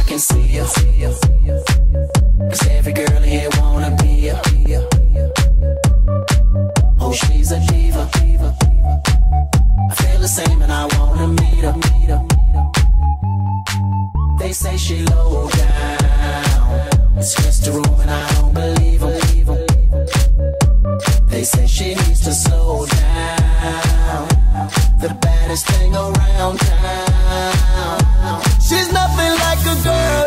can see her. Cause every girl here wanna be her. Oh, she's a diva. I feel the same and I wanna meet her. They say she low down, it's just a room and I don't believe her. They say she needs to slow down, the baddest thing around town. She's nothing like a girl